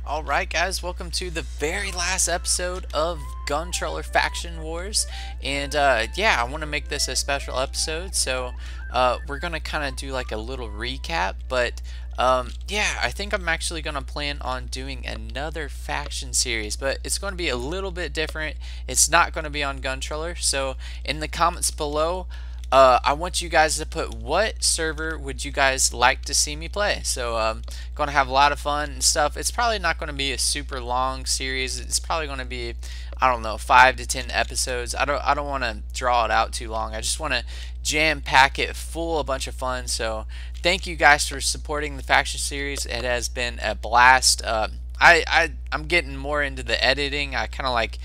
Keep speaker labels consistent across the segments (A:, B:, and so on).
A: Alright guys, welcome to the very last episode of Gontroller Faction Wars. And yeah, I want to make this a special episode, so we're going to kind of do like a little recap. But yeah, I think I'm actually going to plan on doing another faction series, but it's going to be a little bit different. It's not going to be on Gontroller, so in the comments below, I want you guys to put what server would you guys like to see me play. So gonna have a lot of fun and stuff. It's probably not going to be a super long series. It's probably going to be, I don't know, 5 to 10 episodes. I don't want to draw it out too long. I just want to jam pack it full, a bunch of fun. So thank you guys for supporting the faction series. It has been a blast. I'm getting more into the editing. I kind of like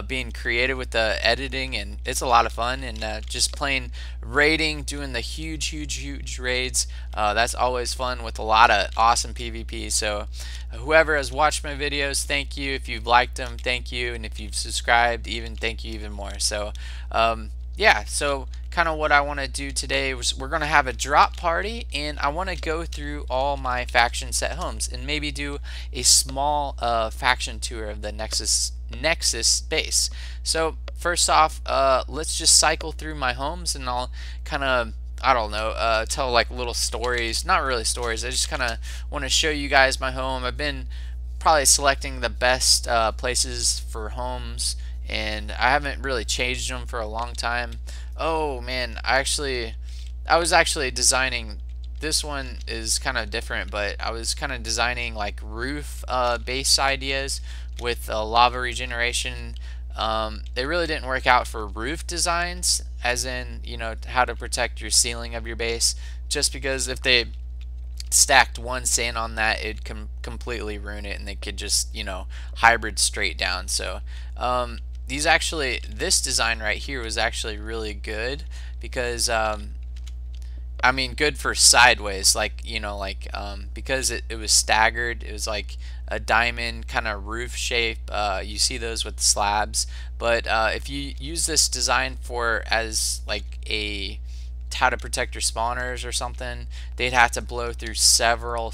A: being creative with the editing, and it's a lot of fun. And just playing raiding, doing the huge raids. That's always fun with a lot of awesome PvP. So whoever has watched my videos, thank you. If you've liked them, thank you. And if you've subscribed, even thank you even more. So yeah, so kind of what I want to do today was we're going to have a drop party, and I want to go through all my faction set homes and maybe do a small faction tour of the Nexus base. So first off, let's just cycle through my homes, and I'll kind of, I don't know, tell like little stories. Not really stories. I just kind of want to show you guys my home. I've been probably selecting the best places for homes, and I haven't really changed them for a long time. Oh man, I was actually designing, this one is kind of different, but I was kind of designing like roof base ideas with lava regeneration. They really didn't work out for roof designs, as in, you know, how to protect your ceiling of your base, just because if they stacked one sand on that, it'd completely ruin it, and they could just, you know, hybrid straight down. So this design right here was actually really good because I mean, good for sideways, like, you know, like because it was staggered. It was like a diamond kind of roof shape. You see those with slabs, but if you use this design for as like a how to protect your spawners or something, they'd have to blow through several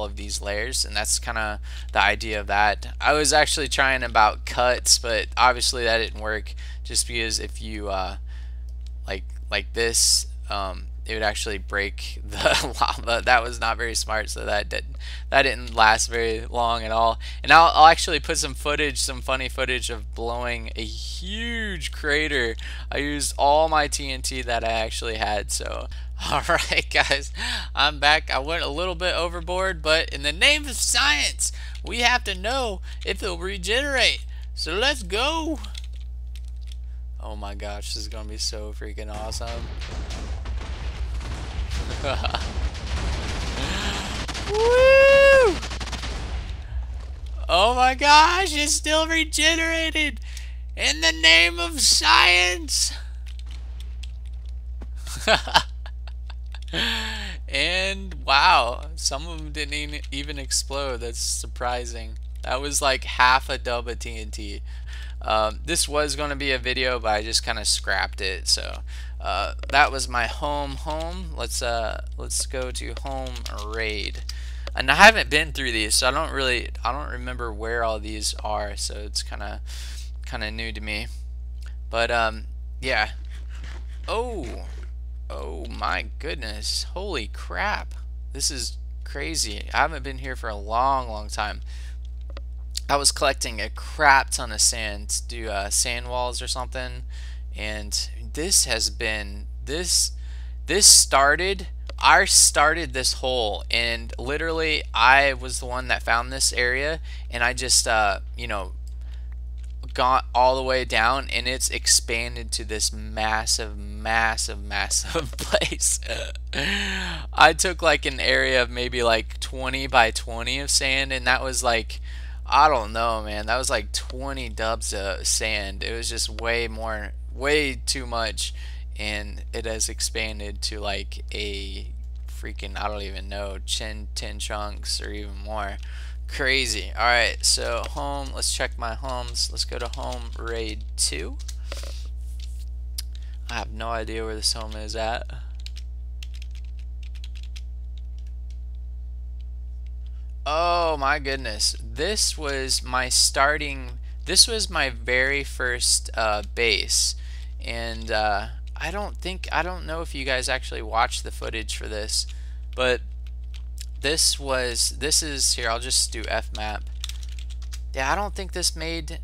A: of these layers, and that's kind of the idea of that. I was actually trying about cuts, but obviously that didn't work, just because if you like this, it would actually break the lava. That was not very smart, so that didn't last very long at all. And I'll actually put some footage, some funny footage of blowing a huge crater. I used all my TNT that I actually had. So alright guys, I'm back. I went a little bit overboard, but in the name of science, we have to know if it'll regenerate. So let's go. Oh my gosh, this is gonna be so freaking awesome. Woo! Oh my gosh, it's still regenerated in the name of science. And wow, some of them didn't even explode. That's surprising. That was like half a dub of TNT. This was going to be a video, but I just kind of scrapped it. So that was my home. Let's go to home raid. And I haven't been through these, so I don't remember where all these are. So it's kind of new to me. But yeah. Oh my goodness! Holy crap! This is crazy. I haven't been here for a long time. I was collecting a crap ton of sand to do sand walls or something, and this has been I started this hole, and literally I was the one that found this area, and I just you know, got all the way down, and it's expanded to this massive place. I took like an area of maybe like 20 by 20 of sand, and that was like, I don't know, man, that was like 20 dubs of sand. It was just way too much, and it has expanded to like a freaking, I don't even know, 10 chunks or even more. Crazy. Alright, so home, let's check my homes. Let's go to home raid 2. I have no idea where this home is at. Oh my goodness. This was my very first base. And I don't know if you guys actually watched the footage for this, but this is, here, I'll just do fmap. Yeah, I don't think this made,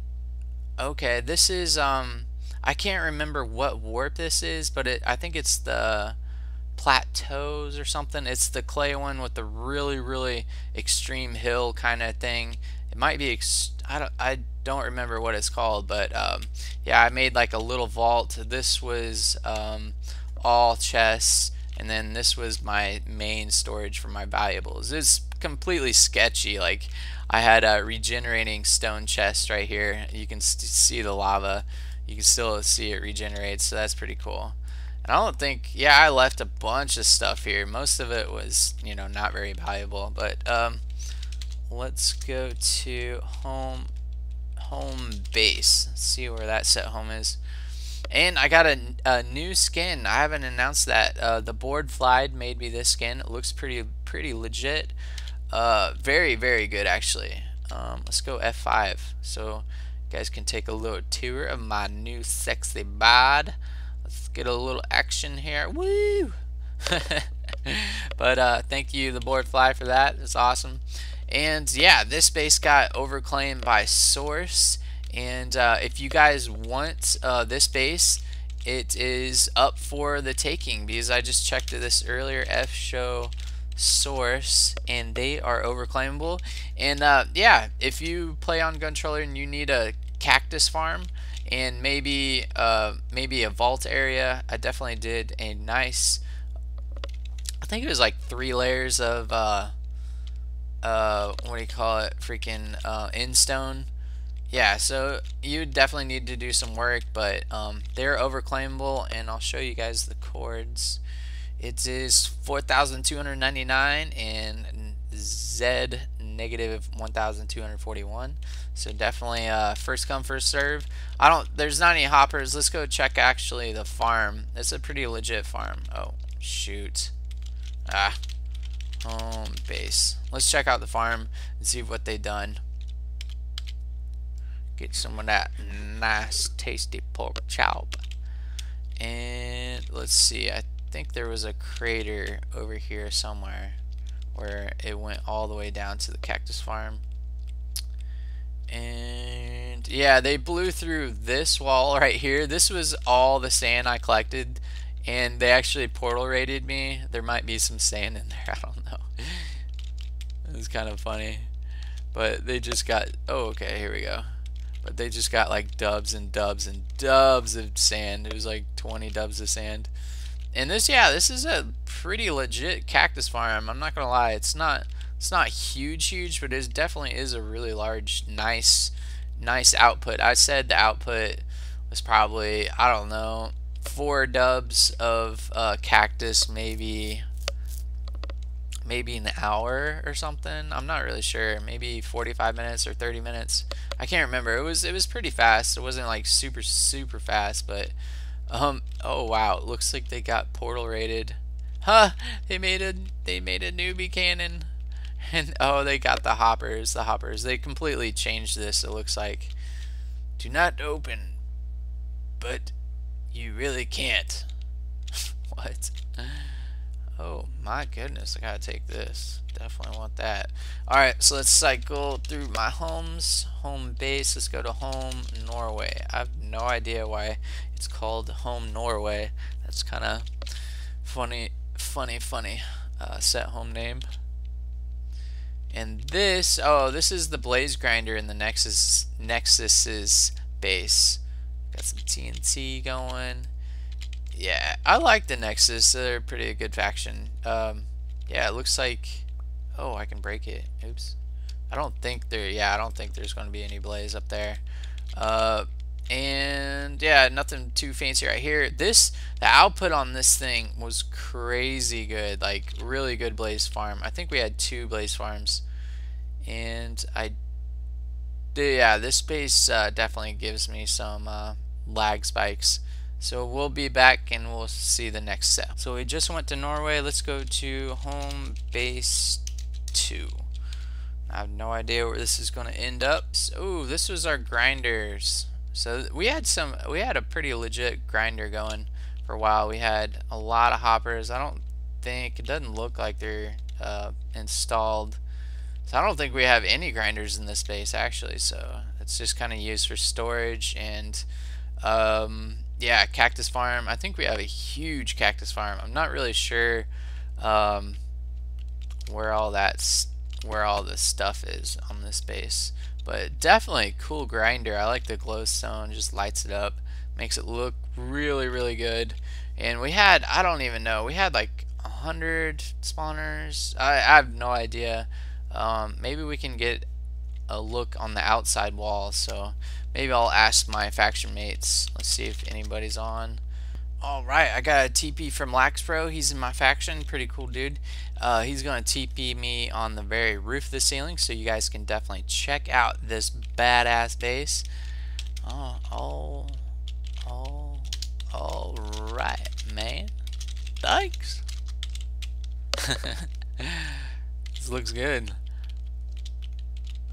A: okay, this is, I can't remember what warp this is, but I think it's the plateaus or something. It's the clay one with the really extreme hill kind of thing. It might be I don't remember what it's called, but yeah, I made like a little vault. This was all chests, and then this was my main storage for my valuables. It's completely sketchy. Like, I had a regenerating stone chest right here. You can see the lava. You can still see it regenerate, so that's pretty cool. And I don't think, yeah, I left a bunch of stuff here. Most of it was, you know, not very valuable. But let's go to home base. Let's see where that set home is. And I got a new skin. I haven't announced that. The board flied made me this skin. It looks pretty legit. Very good actually. Let's go F5 so you guys can take a little tour of my new sexy bod. Let's get a little action here. Woo! But thank you, the board fly, for that. It's awesome. And yeah, this base got overclaimed by Source. And if you guys want this base, it is up for the taking, because I just checked this earlier. F show Source, and they are overclaimable. And yeah, if you play on Gontroller and you need a cactus farm and maybe a vault area, I definitely did a nice, I think it was like 3 layers of what do you call it, freaking in-stone. Yeah, so you definitely need to do some work, but they're overclaimable, and I'll show you guys the chords. It is 4,299 and Z negative 1,241. So definitely first come first serve. There's not any hoppers. Let's go check actually the farm. It's a pretty legit farm. Oh shoot. Home base. Let's check out the farm and see what they've done. Get some of that nice tasty pork chop. And let's see, I think there was a crater over here somewhere where it went all the way down to the cactus farm. And yeah, they blew through this wall right here. This was all the sand I collected, and they actually portal raided me. There might be some sand in there, I don't know. It was kind of funny, but they just got, oh okay, here we go. But they just got like dubs and dubs and dubs of sand. It was like 20 dubs of sand. And this, yeah, this is a pretty legit cactus farm. I'm not gonna lie, it's not huge, but it definitely is a really large, nice output. I said the output was probably, I don't know, 4 dubs of cactus, maybe an hour or something. I'm not really sure. Maybe 45 minutes or 30 minutes. I can't remember. It was pretty fast. It wasn't like super fast, but oh wow, it looks like they got portal raided. Huh, they made a newbie cannon. And oh, they got the hoppers. They completely changed this. It looks like, do not open, but you really can't. What? Oh my goodness, I gotta take this. Definitely want that. Alright, so let's cycle through my homes. Home base, let's go to home Norway. I have no idea why it's called home Norway. That's kind of funny set home name. And this, oh, this is the blaze grinder in the Nexus's base. Got some TNT going. Yeah, I like the Nexus. They're a pretty good faction. Yeah, it looks like, oh, I can break it. Oops. I don't think there's going to be any blaze up there. And yeah, nothing too fancy right here. The output on this thing was crazy good, like really good blaze farm. I think we had 2 blaze farms, and yeah, this base definitely gives me some lag spikes. So we'll be back and we'll see the next set. So we just went to Norway. Let's go to home base 2. I have no idea where this is going to end up. So, this was our grinders. So we had a pretty legit grinder going for a while. We had a lot of hoppers. It doesn't look like they're installed. So I don't think we have any grinders in this base actually. So it's just kind of used for storage and yeah, cactus farm. I think we have a huge cactus farm. I'm not really sure um, where all this stuff is on this base, but definitely cool grinder. I like the glowstone, just lights it up, makes it look really good. And we had, I don't even know, we had like 100 spawners. I have no idea. Maybe we can get a look on the outside wall, so maybe I'll ask my faction mates. Let's see if anybody's on. Alright, I got a TP from Laxpro. He's in my faction. Pretty cool dude. He's going to TP me on the very roof of the ceiling, so you guys can definitely check out this badass base. Alright, man. Thanks. This looks good.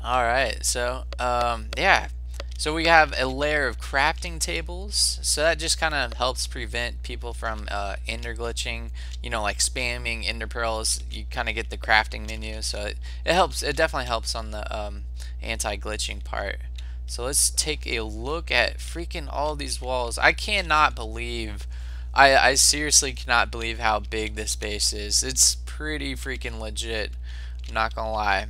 A: Alright, so, yeah. So we have a layer of crafting tables, so that just kind of helps prevent people from ender glitching, you know, like spamming ender pearls. You kind of get the crafting menu, so it helps. It definitely helps on the anti-glitching part. So let's take a look at freaking all these walls. I cannot believe, I seriously cannot believe how big this base is. It's pretty freaking legit, I'm not gonna lie.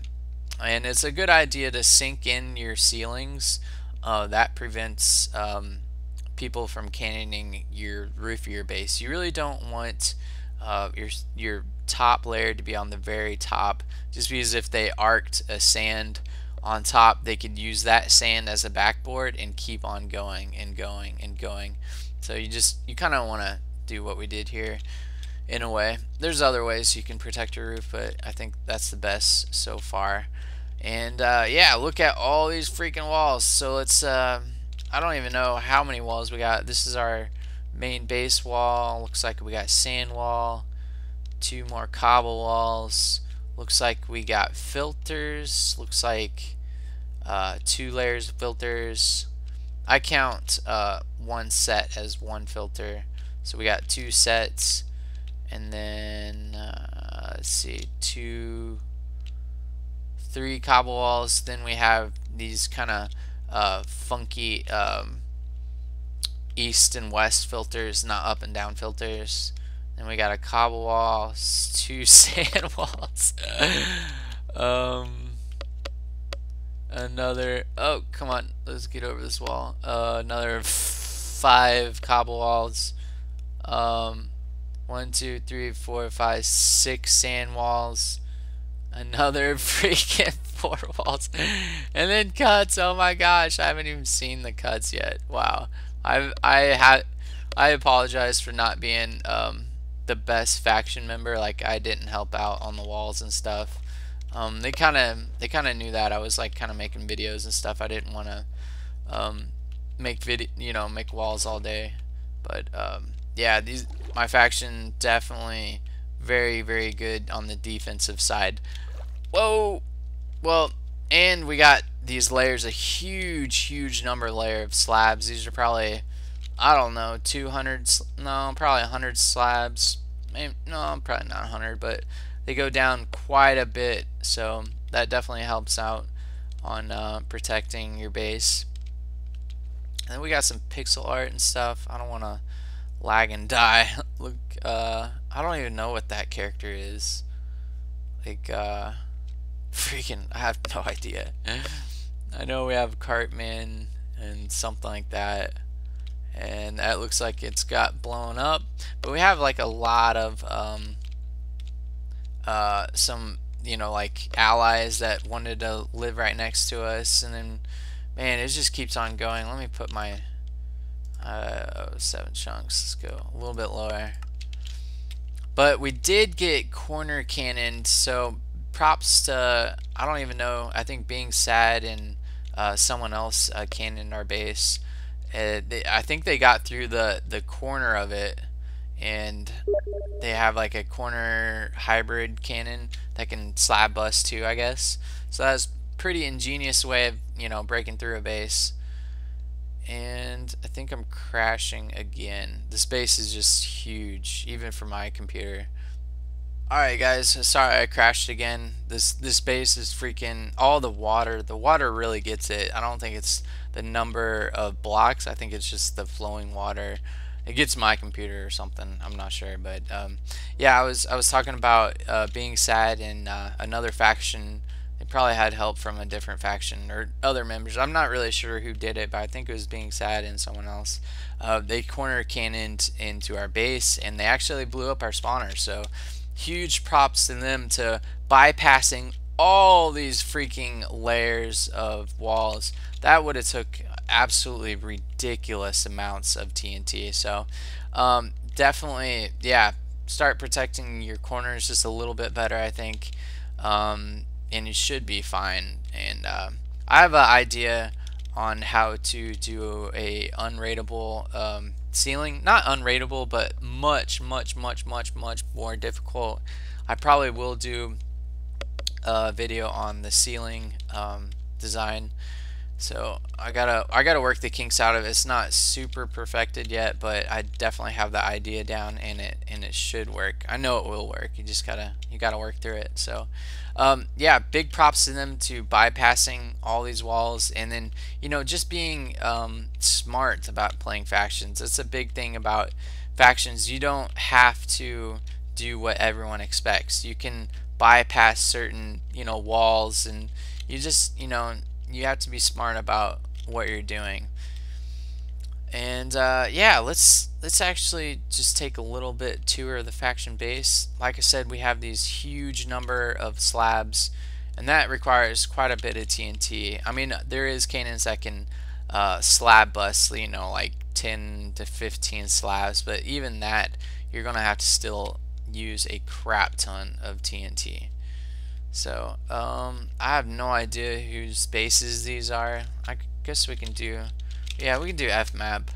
A: And it's a good idea to sink in your ceilings. That prevents people from cannoning your roof of your base. You really don't want your top layer to be on the very top, just because if they arced a sand on top, they could use that sand as a backboard and keep on going and going and going. So you kind of want to do what we did here in a way. There's other ways you can protect your roof, but I think that's the best so far. And yeah, look at all these freaking walls. So let's I don't even know how many walls we got. This is our main base wall. Looks like we got sand wall, 2 more cobble walls. Looks like we got filters. Looks like 2 layers of filters. I count 1 set as 1 filter, so we got 2 sets. And then let's see, 3 cobble walls. Then we have these kind of funky east and west filters, not up and down filters. Then we got a cobble wall, 2 sand walls. Another, oh come on, let's get over this wall. Another 5 cobble walls. 1, 2, 3, 4, 5, 6 sand walls. Another freaking 4 walls, and then cuts. Oh my gosh, I haven't even seen the cuts yet. Wow, I apologize for not being the best faction member. Like, I didn't help out on the walls and stuff. They kind of knew that I was like kind of making videos and stuff. I didn't want to make walls all day. But yeah, my faction definitely very good on the defensive side. Whoa! Well, and we got these layers, a huge number layer of slabs. These are probably, I don't know, 200, no, probably 100 slabs. Maybe, no, probably not 100, but they go down quite a bit, so that definitely helps out on protecting your base. And then we got some pixel art and stuff. I don't want to lag and die. Look, I don't even know what that character is. Like, freaking, I have no idea. I know we have Cartman and something like that, and that looks like it's got blown up. But we have like a lot of some, you know, like allies that wanted to live right next to us, and then man, it just keeps on going. Let me put my 7 chunks. Let's go a little bit lower. But we did get corner cannoned, so props to, I don't even know, I think Being Sad and someone else cannoned our base. I think they got through the corner of it, and they have like a corner hybrid cannon that can slab bust too, I guess. So that's pretty ingenious way of, you know, breaking through a base. And I think I'm crashing again. This base is just huge, even for my computer. Alright guys, sorry I crashed again. This base is freaking all the water. The water really gets it. I don't think it's the number of blocks. I think it's just the flowing water. It gets my computer or something. I'm not sure, but yeah, I was talking about being sad in another faction. They probably had help from a different faction or other members. I'm not really sure who did it, but I think it was being sad and someone else. They corner cannoned into our base, and they actually blew up our spawner. So huge props to them to bypassing all these freaking layers of walls. That would have took absolutely ridiculous amounts of TNT. So definitely, yeah, start protecting your corners just a little bit better, I think, and you should be fine. And I have an idea on how to do a unrateable ceiling. Not unrateable, but much more difficult. I probably will do a video on the ceiling design. So I gotta work the kinks out of it. It's not super perfected yet, but I definitely have the idea down, and it should work. I know it will work. You gotta work through it. So yeah, big props to them to bypassing all these walls, and then, you know, just being smart about playing factions. That's a big thing about factions. You don't have to do what everyone expects. You can bypass certain, you know, walls, and you just, you know, you have to be smart about what you're doing. And yeah, let's actually just take a little bit tour of the faction base. Like I said, we have these huge number of slabs, and that requires quite a bit of TNT. I mean, there is cannons that can slab bust, you know, like 10 to 15 slabs, but even that, you're gonna have to still use a crap ton of TNT. So I have no idea whose bases these are. I guess we can do, yeah, we can do FMAP.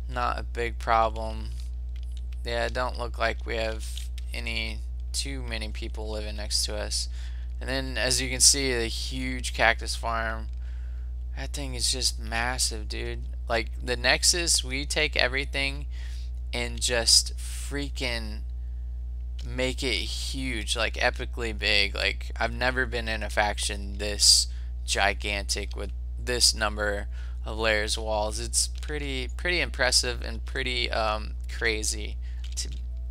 A: Not a big problem. Yeah, it don't look like we have too many people living next to us. And then, as you can see, the huge cactus farm. That thing is just massive, dude. Like the Nexus, we take everything and just freaking make it huge, like epically big. Like I've never been in a faction this gigantic with this number of layers of walls. It's pretty impressive and pretty crazy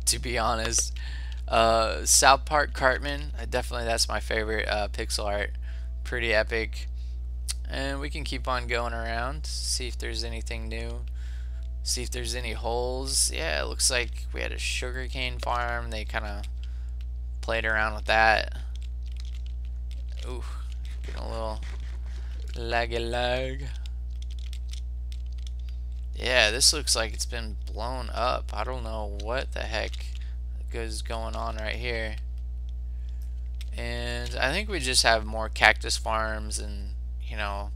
A: to be honest. South Park Cartman, definitely that's my favorite pixel art. Pretty epic. And we can keep on going around, see if there's anything new. See if there's any holes. Yeah, it looks like we had a sugarcane farm. They kind of played around with that. Ooh, getting a little laggy lag. Yeah, this looks like it's been blown up. I don't know what the heck is going on right here. And I think we just have more cactus farms and, you know,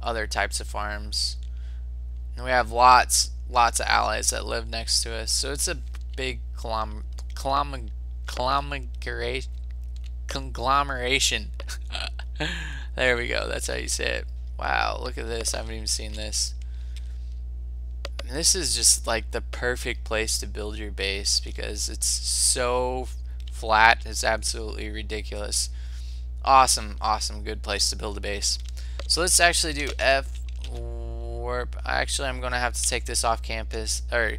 A: other types of farms. And we have lots of allies that live next to us, so it's a big conglomeration. There we go, that's how you say it. Wow, look at this. I haven't even seen this. And this is just like the perfect place to build your base because it's so flat. It's absolutely ridiculous. Awesome, good place to build a base. So let's actually do F warp. Actually, I'm gonna have to take this off campus or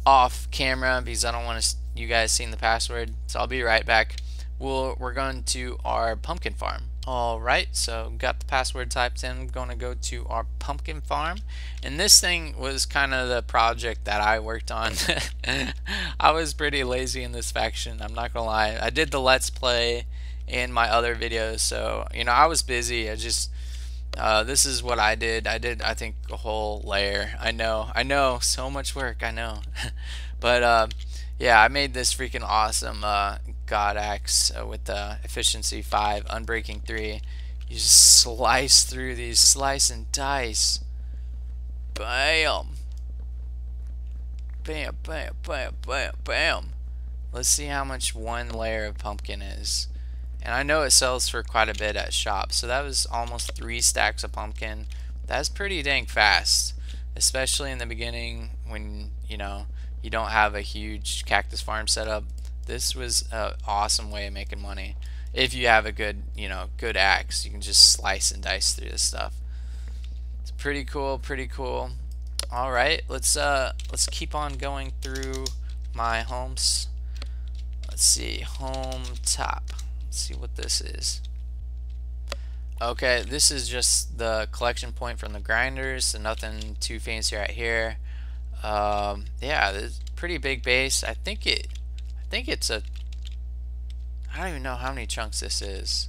A: off camera because I don't want you guys seeing the password. So I'll be right back. We're going to our pumpkin farm. Alright, so got the password typed in. I'm gonna go to our pumpkin farm, and this thing was kind of the project that I worked on. I was pretty lazy in this faction, I'm not gonna lie. I did the let's play and my other videos, so you know, I was busy. I just this is what I did. I think a whole layer. I know, so much work, I know. But yeah, I made this freaking awesome God axe with the efficiency 5, unbreaking 3. You just slice through these, slice and dice. Bam. Bam, bam, bam, bam, bam. Let's see how much one layer of pumpkin is. And I know it sells for quite a bit at shops, so that was almost 3 stacks of pumpkin. That's pretty dang fast, especially in the beginning when, you know, you don't have a huge cactus farm set up. This was an awesome way of making money. If you have a good, you know, good axe, you can just slice and dice through this stuff. It's pretty cool, pretty cool. All right, let's keep on going through my homes. Let's see, home top. Let's see what this is. Okay, this is just the collection point from the grinders, so nothing too fancy right here. Yeah, this pretty big base. I think it's a. I don't even know how many chunks this is.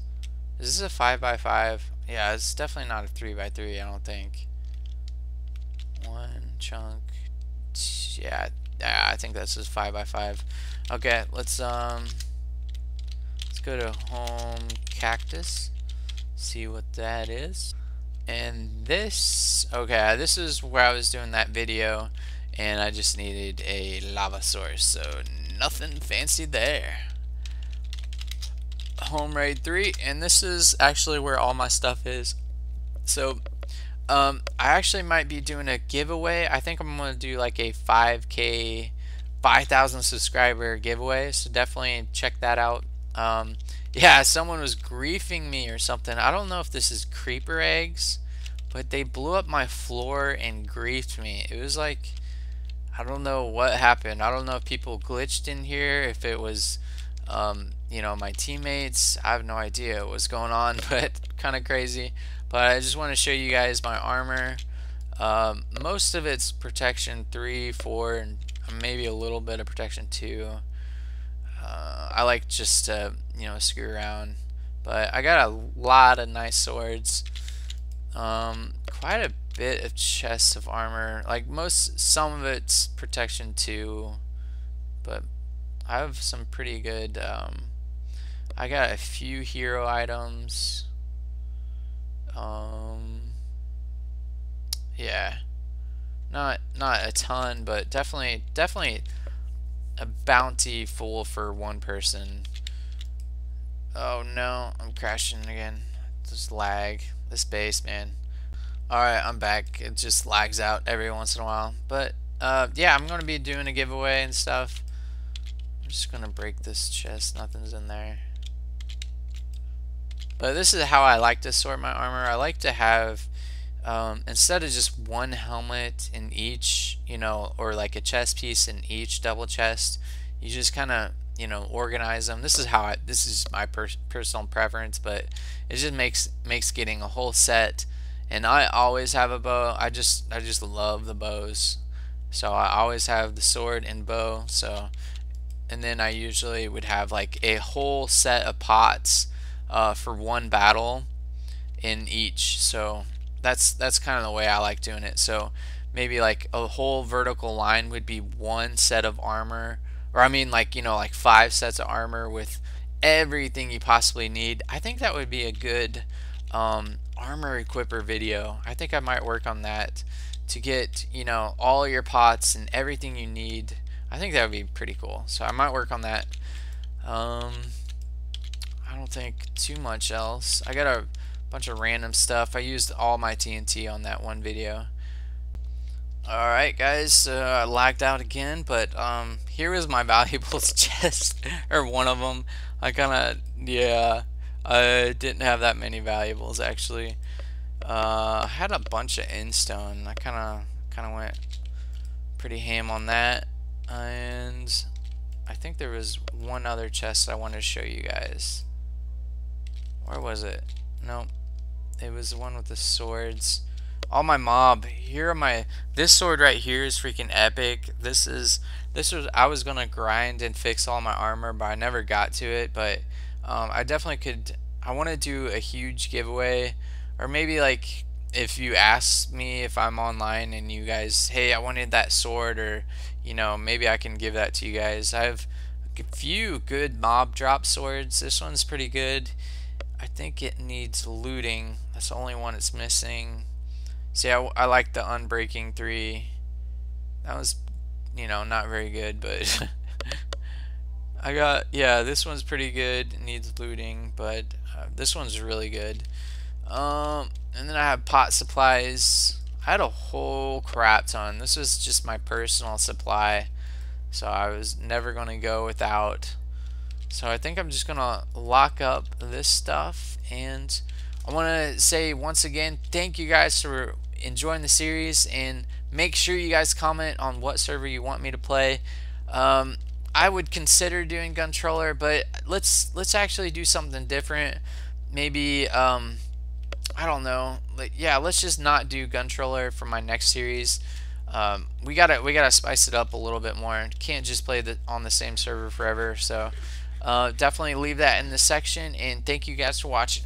A: Is this a 5x5? Yeah, it's definitely not a 3x3. I don't think. One chunk. Yeah, I think this is 5x5. Okay, let's go to home cactus. See what that is. And this, okay, this is where I was doing that video, and I just needed a lava source, so nothing fancy there. Home raid 3, and this is actually where all my stuff is. So I actually might be doing a giveaway. I think I'm gonna do like a 5K 5,000 subscriber giveaway, so definitely check that out. Yeah, someone was griefing me or something. I don't know if this is creeper eggs, but they blew up my floor and griefed me. It was like, I don't know what happened. I don't know if people glitched in here, if it was you know, my teammates. I have no idea what was going on, but kind of crazy. But I just want to show you guys my armor. Most of it's protection 3, 4, and maybe a little bit of protection 2. I like just to, you know, screw around. But I got a lot of nice swords. Quite a bit of chests of armor. Like some of it's protection 2, but I have some pretty good. I got a few hero items. Yeah, not a ton, but definitely a bounty full for one person. Oh no, I'm crashing again. Just lag. This base, man. Alright, I'm back. It just lags out every once in a while. But yeah, I'm gonna be doing a giveaway and stuff. I'm just gonna break this chest. Nothing's in there. But this is how I like to sort my armor. I like to have instead of just one helmet in each, you know, or like a chest piece in each double chest, you just kind of, you know, organize them. This is this is my personal preference, but it just makes getting a whole set. And I always have a bow. I just love the bows, so I always have the sword and bow. So, and then I usually would have like a whole set of pots for one battle in each. So that's kind of the way I like doing it. So maybe like a whole vertical line would be one set of armor, or I mean, like, you know, like 5 sets of armor with everything you possibly need. I think that would be a good armor equipper video. I think I might work on that to get, you know, all your pots and everything you need. I think that would be pretty cool. So I might work on that. I don't think too much else. I got a bunch of random stuff. I used all my TNT on that one video. Alright guys, I lagged out again, but here is my valuables chest, or one of them. I kinda, yeah, I didn't have that many valuables actually. I had a bunch of endstone. I kinda went pretty ham on that, and I think there was one other chest I wanted to show you guys. Where was it? Nope. It was the one with the swords. All my mob. Here are my. This sword right here is freaking epic. This was. I was gonna grind and fix all my armor, but I never got to it. But I definitely could. I want to do a huge giveaway, or maybe like if you ask me if I'm online and you guys, hey, I wanted that sword, or you know, maybe I can give that to you guys. I have a few good mob drop swords. This one's pretty good. I think it needs looting. That's the only one it's missing. See, I like the Unbreaking 3. That was you know, not very good, but I got, yeah, this one's pretty good. It needs looting, but this one's really good. And then I have pot supplies. I had a whole crap ton. This was just my personal supply, so I was never going to go without. So I think I'm just going to lock up this stuff, and I want to say once again, thank you guys for enjoying the series, and make sure you guys comment on what server you want me to play. I would consider doing Gontroller, but let's actually do something different. Maybe I don't know. Yeah, let's just not do Gontroller for my next series. We gotta spice it up a little bit more. Can't just play on the same server forever. So definitely leave that in the section, and thank you guys for watching.